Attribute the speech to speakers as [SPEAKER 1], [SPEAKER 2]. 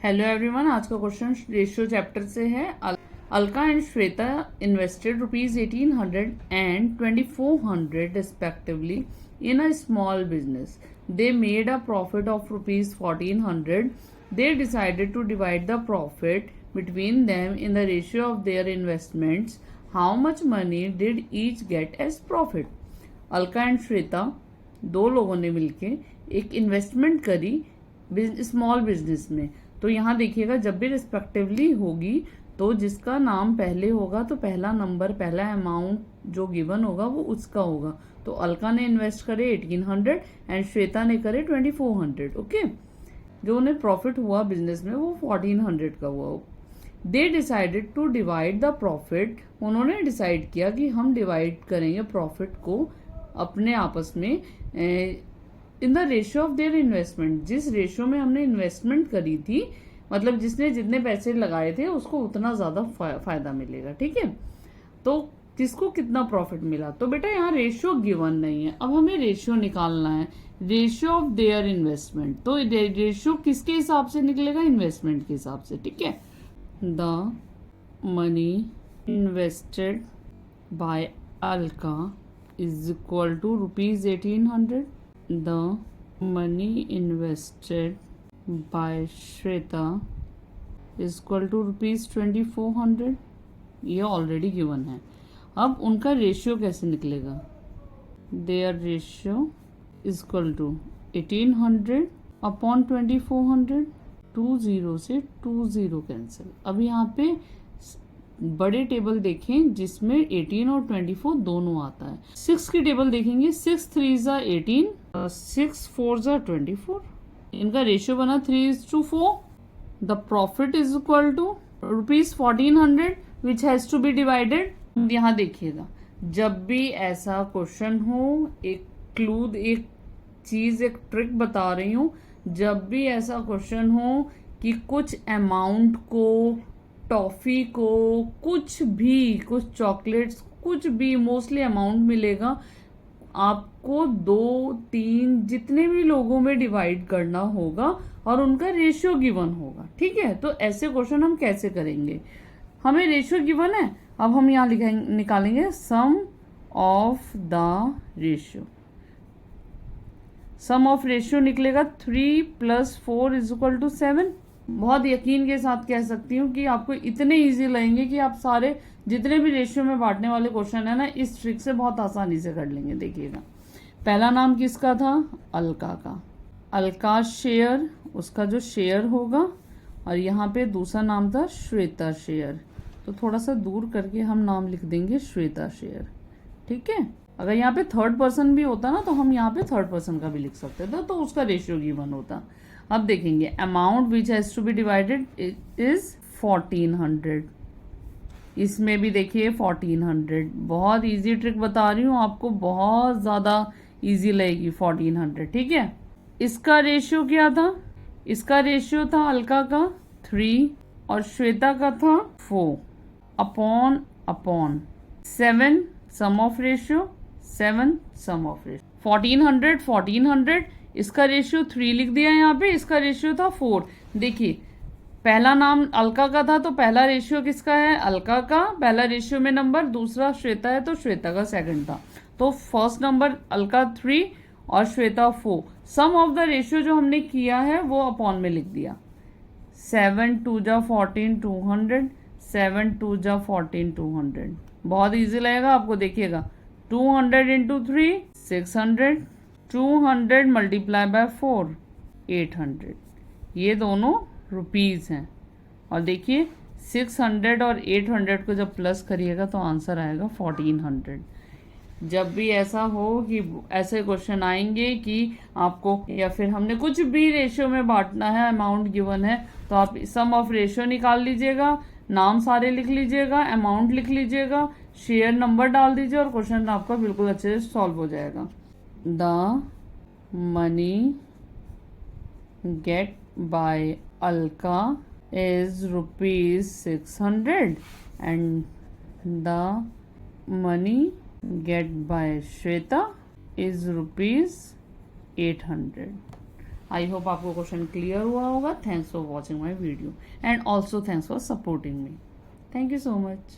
[SPEAKER 1] Hello everyone, आज का question ratio chapter से है। Alka and Shweta invested ₹1800 and 2400 respectively in a small business. They made a profit of ₹1400. They decided to divide the profit between them in the ratio of their investments. How much money did each get as profit? Alka and Shweta दो लोगों ने मिलके एक investment करी small business में। तो यहाँ देखिएगा, जब भी रिस्पेक्टिवली होगी तो जिसका नाम पहले होगा तो पहला नंबर, पहला अमाउंट जो गिवन होगा वो उसका होगा। तो अलका ने इन्वेस्ट करे 1800 एंड श्वेता ने करे 2400। ओके, जो उन्हें प्रॉफिट हुआ बिजनेस में वो 1400 का हुआ। They decided to divide the profit. उन्होंने डिसाइड किया कि हम डिवाइड करेंगे प्रॉफिट को अपने आपस में in the ratio of their investment. जिस रेशियो में हमने इन्वेस्टमेंट करी थी, मतलब जिसने जितने पैसे लगाए थे उसको उतना ज्यादा फायदा मिलेगा। ठीक है, तो किसको कितना प्रॉफिट मिला। तो बेटा यहाँ रेशियो गिवन नहीं है, अब हमें रेशियो निकालना है, रेशियो ऑफ देयर इन्वेस्टमेंट। तो रेशियो किसके हिसाब से निकलेगा? इन्वेस्टमेंट के हिसाब से। ठीक है, the money invested bye Alka is equal to ₹1800. The money invested by Shweta is equal to ₹2400. ये ऑलरेडी गिवन है। अब उनका रेशियो कैसे निकलेगा? Their ratio is equal to 1800 upon 2400। 20 से 20 कैंसिल। अब यहाँ पे बड़े टेबल देखें जिसमें 18 और 24 दोनों आता है। 6 की टेबल देखेंगे, 6 3 18, 6 4 24। इनका रेशियो बना 3:4। The profit is equal to ₹1400 which has to be divided. यहाँ देखिएगा, जब भी ऐसा क्वेश्चन हो, एक क्लू, एक चीज, एक ट्रिक बता रही हूँ, जब भी ऐसा क्वेश्चन हो कि कुछ अमाउंट को, टॉफी को, कुछ भी, कुछ चॉकलेट्स, कुछ भी, मोस्टली अमाउंट मिलेगा, आपको 2 3 जितने भी लोगों में डिवाइड करना होगा और उनका रेशियो गिवन होगा। ठीक है, तो ऐसे क्वेश्चन हम कैसे करेंगे? हमें रेशियो गिवन है, अब हम यहाँ निकालेंगे sum of the ratio. Sum of ratio निकलेगा 3 + 4 = 7। बहुत यकीन के साथ कह सकती हूँ कि आपको इतने इजी लगेंगे कि आप सारे जितने भी रेशियो में बांटने वाले क्वेश्चन है ना, इस ट्रिक से बहुत आसानी से कर लेंगे। देखिएगा, पहला नाम किसका था? अलका का। अलका शेयर, उसका जो शेयर होगा, और यहाँ पे दूसरा नाम था श्वेता शेयर। तो थोड़ा सा दूर करके हम नाम लिख देंगे श्वेता शेयर। ठीक है, अगर यहाँ पे थर्ड पर्सन भी होता ना तो हम यहाँ पे थर्ड पर्सन का भी लिख सकते थे, तो उसका रेशियो गिवन होता। अब देखेंगे, amount which has to be divided is 1400। इसमें भी देखिए 1400। बहुत इजी ट्रिक बता रही हूँ आपको, बहुत ज्यादा इजी लगेगी 1400। ठीक है, इसका रेशियो क्या था? इसका रेशियो था अलका का 3 और श्वेता का था 4 upon 7 sum of ratio, 7 sum of ratio. 1400 इसका रेशियो 3 लिख दिया यहाँ पे, इसका रेशियो था 4। देखिए, पहला नाम अलका का था तो पहला रेशियो किसका है? अलका का पहला रेशियो में नंबर, दूसरा श्वेता है तो श्वेता का सेकंड था। तो फर्स्ट नंबर अलका 3 और श्वेता 4। सम ऑफ द रेशियो जो हमने किया है वो अपॉन में लिख दिया। 7 2 14 200, 7 2 14 200। बहुत इजी लगेगा आपको। देखिएगा, 200 × 3 600, 200 × 4 800। ये दोनों रुपीज हैं। और देखिए 600 और 800 को जब प्लस करिएगा तो आंसर आएगा 1400। जब भी ऐसा हो कि ऐसे क्वेश्चन आएंगे कि आपको, या फिर हमने कुछ भी रेशियो में बांटना है, अमाउंट गिवन है, तो आप सम ऑफ रेशियो निकाल लीजिएगा, नाम सारे लिख लीजिएगा, अमाउंट लिख लीजिएगा, शेयर नंबर डाल दीजिए और क्वेश्चन आपका बिल्कुल अच्छे से सॉल्व हो जाएगा। The money get by Alka is ₹600 and the money get by Shweta is 800। I hope आपको क्वेश्चन क्लियर हुआ होगा. Thanks for watching my video and also thanks for supporting me. Thank you so much.